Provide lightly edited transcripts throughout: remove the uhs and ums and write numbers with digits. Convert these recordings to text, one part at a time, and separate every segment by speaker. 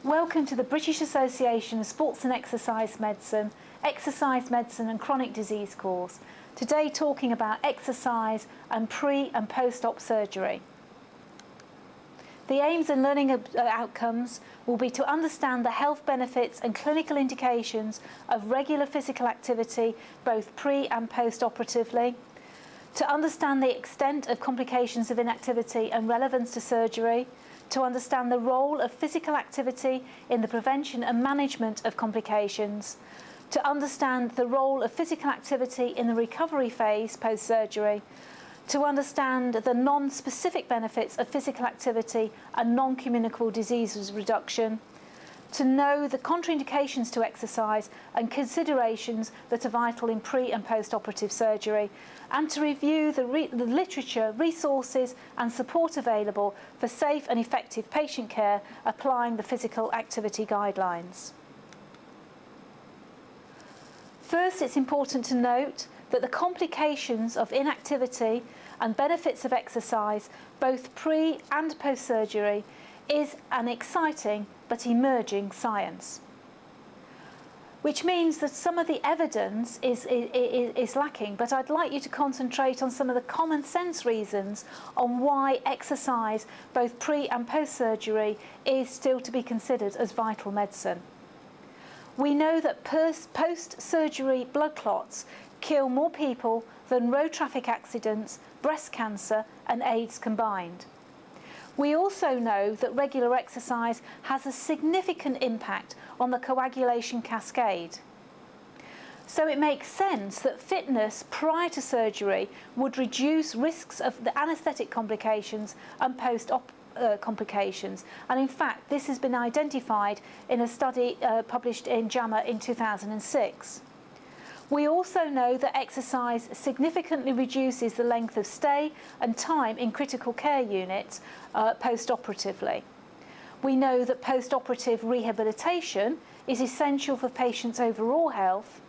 Speaker 1: Welcome to the British Association of Sports and Exercise Medicine and Chronic Disease course. Today talking about exercise and pre and post-op surgery. The aims and learning outcomes will be to understand the health benefits and clinical indications of regular physical activity both pre and post-operatively, to understand the extent of complications of inactivity and relevance to surgery, to understand the role of physical activity in the prevention and management of complications, to understand the role of physical activity in the recovery phase post-surgery, to understand the non-specific benefits of physical activity and non-communicable disease reduction, to know the contraindications to exercise and considerations that are vital in pre- and post-operative surgery, and to review the literature, resources and support available for safe and effective patient care applying the physical activity guidelines. First, it's important to note that the complications of inactivity and benefits of exercise, both pre- and post-surgery, is an exciting but emerging science, which means that some of the evidence is lacking, but I'd like you to concentrate on some of the common sense reasons on why exercise, both pre- and post-surgery, is still to be considered as vital medicine. We know that post-surgery blood clots kill more people than road traffic accidents, breast cancer and AIDS combined. We also know that regular exercise has a significant impact on the coagulation cascade. So it makes sense that fitness prior to surgery would reduce risks of the anaesthetic complications and post-op complications. And in fact, this has been identified in a study published in JAMA in 2006. We also know that exercise significantly reduces the length of stay and time in critical care units post-operatively. We know that post-operative rehabilitation is essential for patients' overall health,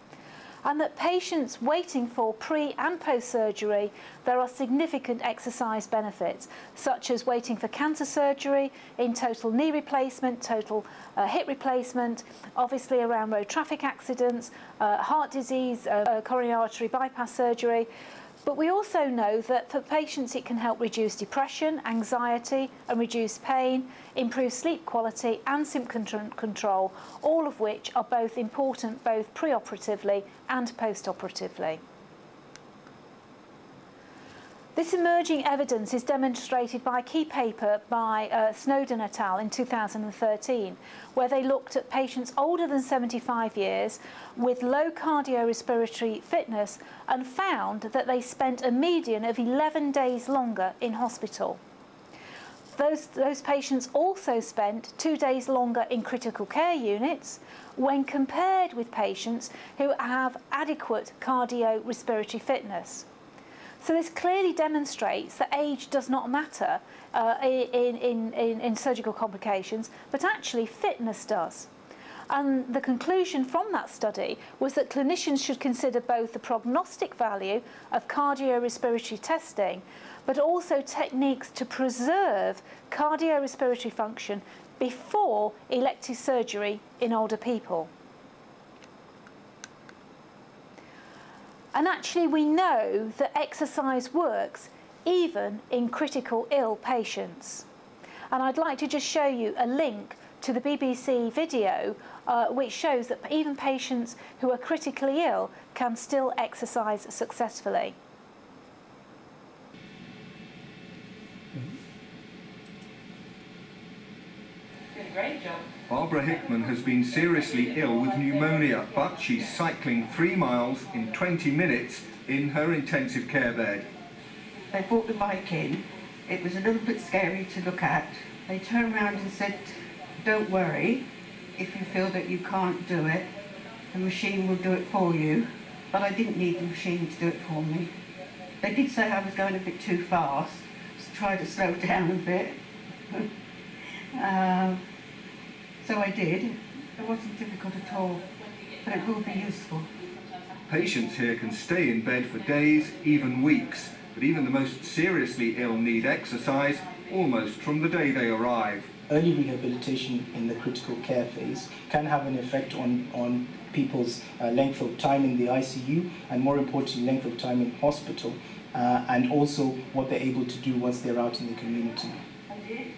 Speaker 1: and that patients waiting for pre- and post-surgery, there are significant exercise benefits, such as waiting for cancer surgery, in total knee replacement, total hip replacement, obviously around road traffic accidents, heart disease, coronary artery bypass surgery. But we also know that for patients it can help reduce depression, anxiety and reduce pain, improve sleep quality and symptom control, all of which are both important both pre-operatively and post-operatively. This emerging evidence is demonstrated by a key paper by Snowden et al. In 2013, where they looked at patients older than 75 years with low cardiorespiratory fitness and found that they spent a median of 11 days longer in hospital. Those patients also spent 2 days longer in critical care units when compared with patients who have adequate cardiorespiratory fitness. So this clearly demonstrates that age does not matter in surgical complications, but actually fitness does. And the conclusion from that study was that clinicians should consider both the prognostic value of cardiorespiratory testing, but also techniques to preserve cardiorespiratory function before elective surgery in older people. And actually we know that exercise works even in critical ill patients. And I'd like to just show you a link to the BBC video which shows that even patients who are critically ill can still exercise successfully.
Speaker 2: Did a great job.
Speaker 3: Barbara Hickman has been seriously ill with pneumonia, but she's cycling 3 miles in 20 minutes in her intensive care bed.
Speaker 2: They brought the bike in. It was a little bit scary to look at. They turned around and said, don't worry, if you feel that you can't do it, the machine will do it for you. But I didn't need the machine to do it for me. They did say I was going a bit too fast, so try to slow down a bit. So I did. It wasn't difficult at all, but it will be useful.
Speaker 3: Patients here can stay in bed for days, even weeks, but even the most seriously ill need exercise almost from the day they arrive.
Speaker 4: early rehabilitation in the critical care phase can have an effect on people's length of time in the ICU, and more importantly, length of time in hospital, and also what they're able to do once they're out in the community.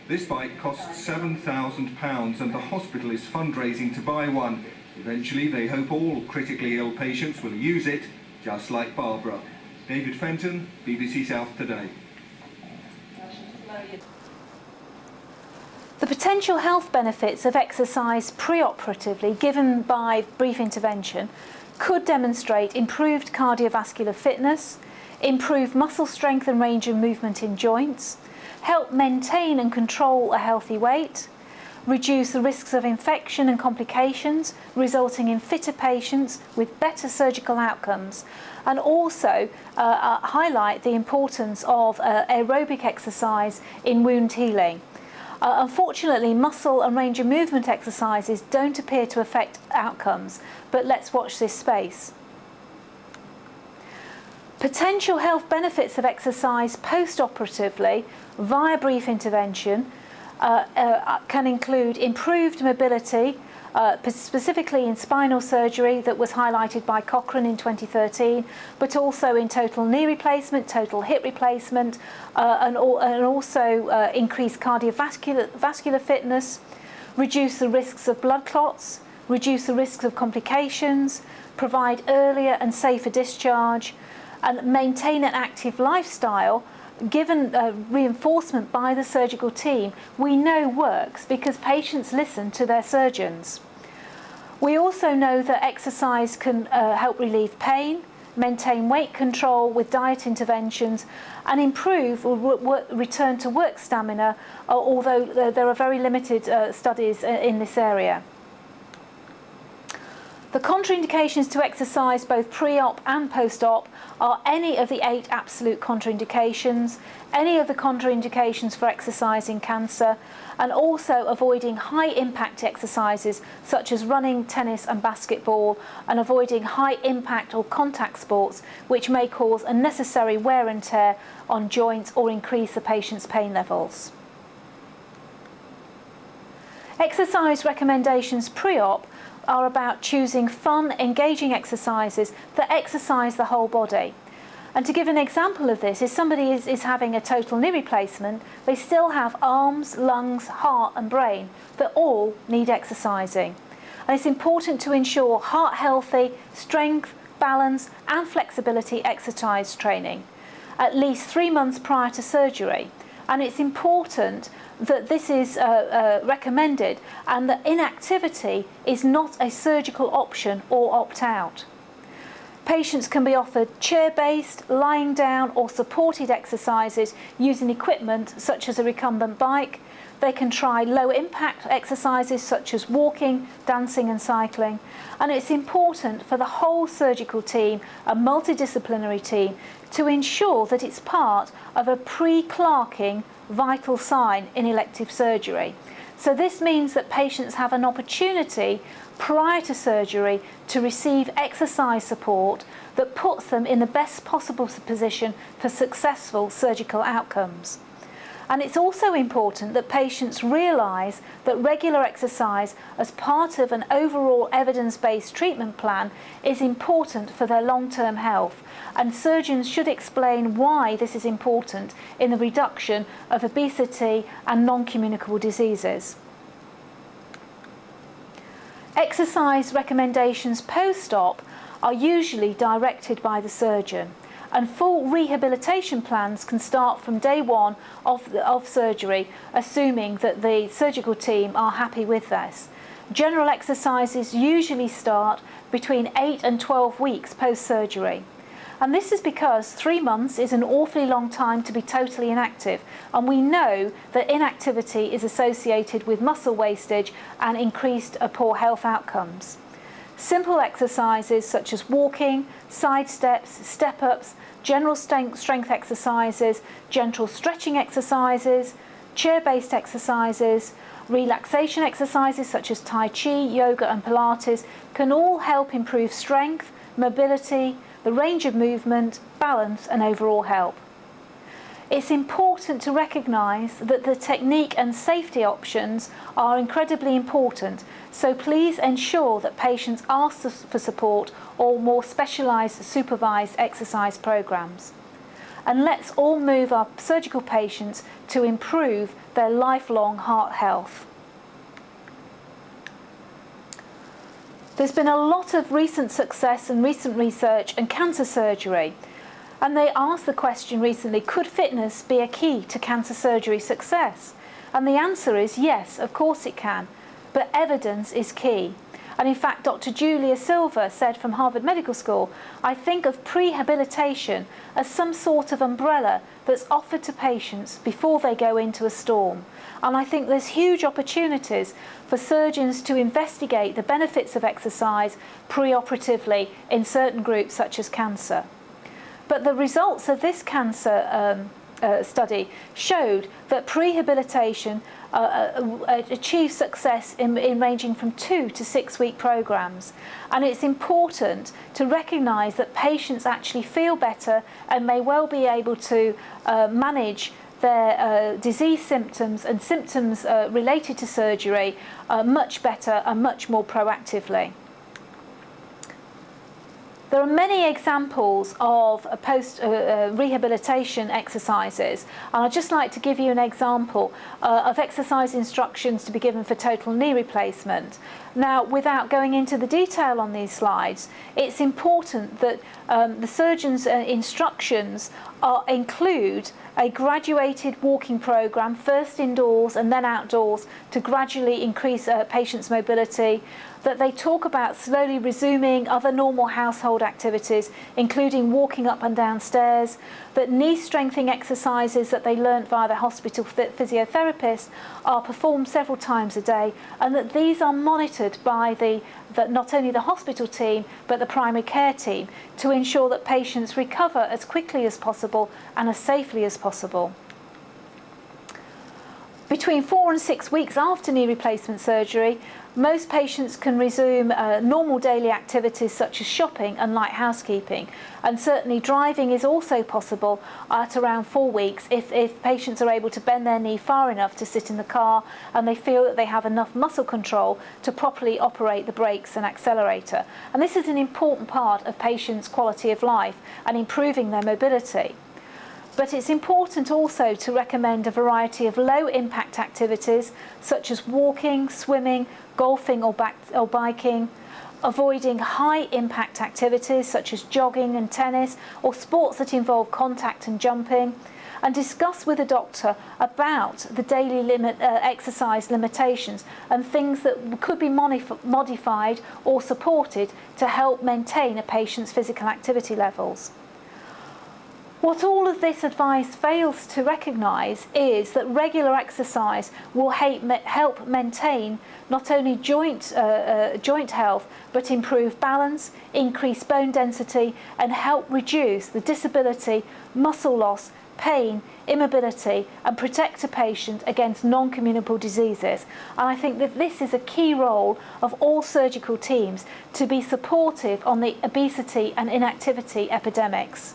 Speaker 3: This bike costs £7,000 and the hospital is fundraising to buy one. Eventually, they hope all critically ill patients will use it, just like Barbara. David Fenton, BBC South Today.
Speaker 1: The potential health benefits of exercise preoperatively given by brief intervention could demonstrate improved cardiovascular fitness, improved muscle strength and range of movement in joints, help maintain and control a healthy weight, reduce the risks of infection and complications, resulting in fitter patients with better surgical outcomes, and also highlight the importance of aerobic exercise in wound healing. Unfortunately, muscle and range of movement exercises don't appear to affect outcomes, but let's watch this space. Potential health benefits of exercise post-operatively via brief intervention can include improved mobility, specifically in spinal surgery that was highlighted by Cochrane in 2013, but also in total knee replacement, total hip replacement, and also increased cardiovascular fitness, reduce the risks of blood clots, reduce the risks of complications, provide earlier and safer discharge, and maintain an active lifestyle. Given reinforcement by the surgical team, we know works because patients listen to their surgeons. We also know that exercise can help relieve pain, maintain weight control with diet interventions, and improve return to work stamina, although there are very limited studies in this area. The contraindications to exercise both pre-op and post-op are any of the 8 absolute contraindications, any of the contraindications for exercise in cancer, and also avoiding high-impact exercises such as running, tennis and basketball, and avoiding high-impact or contact sports which may cause unnecessary wear and tear on joints or increase the patient's pain levels. Exercise recommendations pre-op are about choosing fun, engaging exercises that exercise the whole body. And to give an example of this, if somebody is having a total knee replacement, they still have arms, lungs, heart and brain that all need exercising. And it's important to ensure heart healthy, strength, balance and flexibility exercise training at least 3 months prior to surgery. And it's important that this is recommended and that inactivity is not a surgical option or opt-out. Patients can be offered chair-based, lying down or supported exercises using equipment such as a recumbent bike. They can try low-impact exercises such as walking, dancing and cycling. And it's important for the whole surgical team, a multidisciplinary team, to ensure that it's part of a pre-clerking vital sign in elective surgery. So this means that patients have an opportunity prior to surgery to receive exercise support that puts them in the best possible position for successful surgical outcomes. And it's also important that patients realise that regular exercise as part of an overall evidence-based treatment plan is important for their long-term health, and surgeons should explain why this is important in the reduction of obesity and non-communicable diseases. Exercise recommendations post-op are usually directed by the surgeon, and full rehabilitation plans can start from day 1 of surgery, assuming that the surgical team are happy with this. General exercises usually start between 8 and 12 weeks post-surgery. And this is because 3 months is an awfully long time to be totally inactive, and we know that inactivity is associated with muscle wastage and increased poor health outcomes. Simple exercises such as walking, side steps, step-ups, general strength exercises, gentle stretching exercises, chair-based exercises, relaxation exercises such as Tai Chi, yoga and Pilates can all help improve strength, mobility, the range of movement, balance and overall health. It's important to recognise that the technique and safety options are incredibly important, so please ensure that patients ask for support or more specialised supervised exercise programmes. And let's all move our surgical patients to improve their lifelong heart health. There's been a lot of recent success and recent research in cancer surgery. And they asked the question recently, could fitness be a key to cancer surgery success? And the answer is yes, of course it can, but evidence is key. And in fact, Dr. Julia Silver said from Harvard Medical School, I think of prehabilitation as some sort of umbrella that's offered to patients before they go into a storm. And I think there's huge opportunities for surgeons to investigate the benefits of exercise preoperatively in certain groups such as cancer. But the results of this cancer study showed that prehabilitation achieved success in ranging from 2 to 6 week programs. And it's important to recognise that patients actually feel better and may well be able to manage their disease symptoms and symptoms related to surgery much better and much more proactively. There are many examples of post-rehabilitation exercises, and I'd just like to give you an example of exercise instructions to be given for total knee replacement. Now, without going into the detail on these slides, it's important that the surgeon's instructions include a graduated walking programme, first indoors and then outdoors, to gradually increase patients' mobility, that they talk about slowly resuming other normal household activities, including walking up and down stairs, that knee strengthening exercises that they learnt via the hospital physiotherapist are performed several times a day, and that these are monitored by not only the hospital team but the primary care team to ensure that patients recover as quickly as possible and as safely as possible. Between 4 and 6 weeks after knee replacement surgery, most patients can resume normal daily activities such as shopping and light housekeeping, and certainly driving is also possible at around 4 weeks if patients are able to bend their knee far enough to sit in the car and they feel that they have enough muscle control to properly operate the brakes and accelerator. And this is an important part of patients' quality of life and improving their mobility. But it's important also to recommend a variety of low-impact activities such as walking, swimming, golfing or biking, avoiding high-impact activities such as jogging and tennis or sports that involve contact and jumping, and discuss with a doctor about the daily exercise limitations and things that could be modified or supported to help maintain a patient's physical activity levels. What all of this advice fails to recognise is that regular exercise will help maintain not only joint health, but improve balance, increase bone density, and help reduce the disability, muscle loss, pain, immobility, and protect a patient against non-communicable diseases. And I think that this is a key role of all surgical teams to be supportive on the obesity and inactivity epidemics.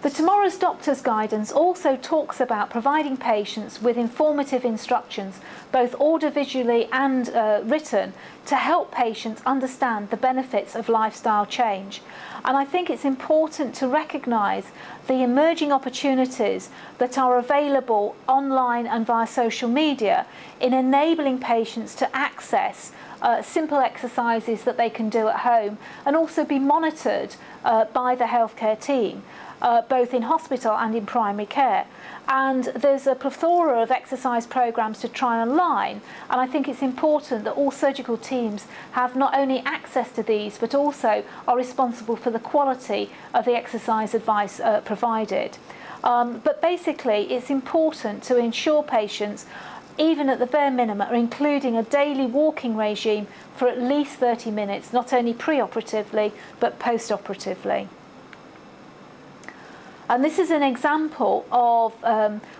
Speaker 1: The Tomorrow's Doctors guidance also talks about providing patients with informative instructions, both audiovisually and written, to help patients understand the benefits of lifestyle change. And I think it's important to recognise the emerging opportunities that are available online and via social media in enabling patients to access simple exercises that they can do at home and also be monitored by the healthcare team. Both in hospital and in primary care. And there's a plethora of exercise programs to try online, and I think it's important that all surgical teams have not only access to these but also are responsible for the quality of the exercise advice provided. But basically it's important to ensure patients, even at the bare minimum, are including a daily walking regime for at least 30 minutes, not only pre-operatively but post-operatively. And this is an example of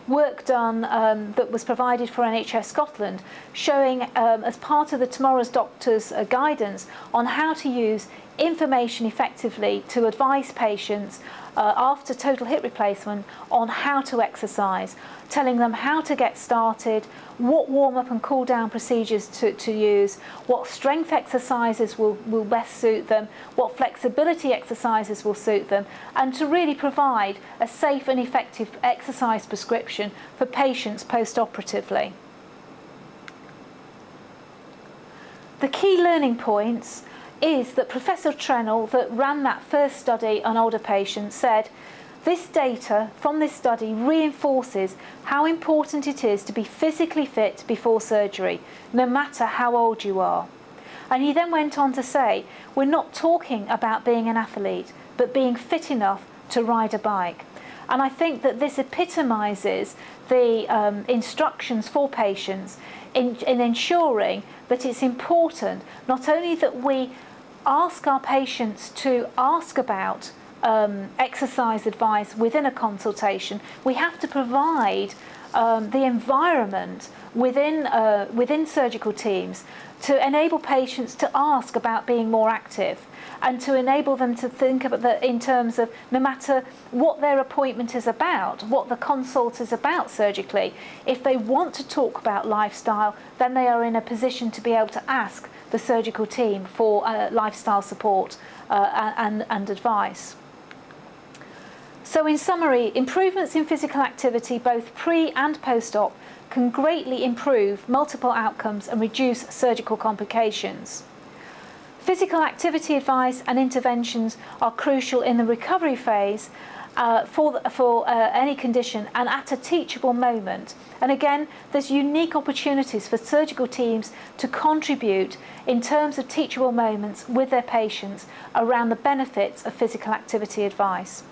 Speaker 1: work done that was provided for NHS Scotland, showing as part of the Tomorrow's Doctors guidance on how to use information effectively to advise patients after total hip replacement on how to exercise, telling them how to get started, what warm-up and cool-down procedures to use, what strength exercises will best suit them, what flexibility exercises will suit them, and to really provide a safe and effective exercise prescription for patients post-operatively. The key learning points is that Professor Trennell, that ran that first study on older patients, said this data from this study reinforces how important it is to be physically fit before surgery, no matter how old you are. And he then went on to say, we're not talking about being an athlete, but being fit enough to ride a bike. And I think that this epitomises the instructions for patients in ensuring that it's important not only that we ask our patients to ask about exercise advice within a consultation, we have to provide the environment within surgical teams to enable patients to ask about being more active, and to enable them to think about that in terms of no matter what their appointment is about, what the consult is about surgically, if they want to talk about lifestyle, then they are in a position to be able to ask the surgical team for lifestyle support and advice. So in summary, improvements in physical activity both pre and post-op can greatly improve multiple outcomes and reduce surgical complications. Physical activity advice and interventions are crucial in the recovery phase for any condition and at a teachable moment. And again, there's unique opportunities for surgical teams to contribute in terms of teachable moments with their patients around the benefits of physical activity advice.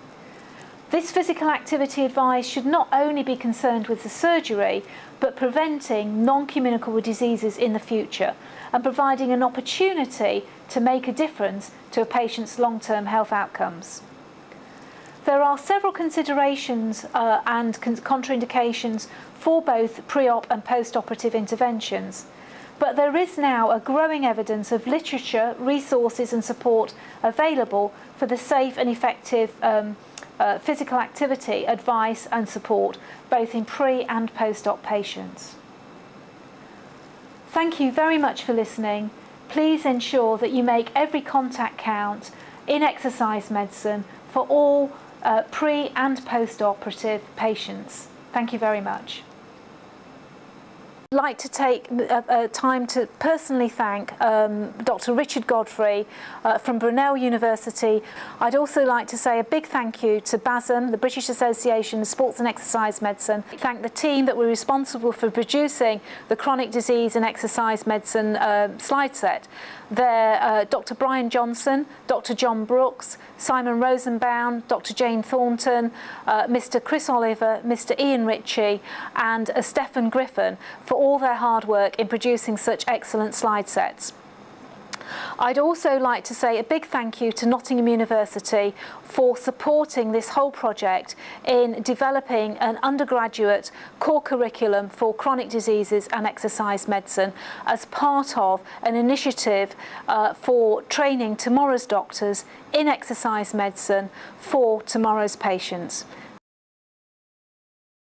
Speaker 1: This physical activity advice should not only be concerned with the surgery, but preventing non-communicable diseases in the future and providing an opportunity to make a difference to a patient's long-term health outcomes. There are several considerations and contraindications for both pre-op and post-operative interventions, but there is now a growing evidence of literature, resources and support available for the safe and effective physical activity advice and support both in pre and post-op patients. Thank you very much for listening. Please ensure that you make every contact count in exercise medicine for all pre and post-operative patients. Thank you very much. I'd like to take time to personally thank Dr. Richard Godfrey from Brunel University. I'd also like to say a big thank you to BASEM, the British Association of Sports and Exercise Medicine. Thank the team that were responsible for producing the Chronic Disease and Exercise Medicine slide set. They're Dr. Brian Johnson, Dr. John Brooks, Simon Rosenbaum, Dr. Jane Thornton, Mr. Chris Oliver, Mr. Ian Ritchie and Steffan Griffin for all their hard work in producing such excellent slide sets. I'd also like to say a big thank you to Nottingham University for supporting this whole project in developing an undergraduate core curriculum for chronic diseases and exercise medicine as part of an initiative for training tomorrow's doctors in exercise medicine for tomorrow's patients.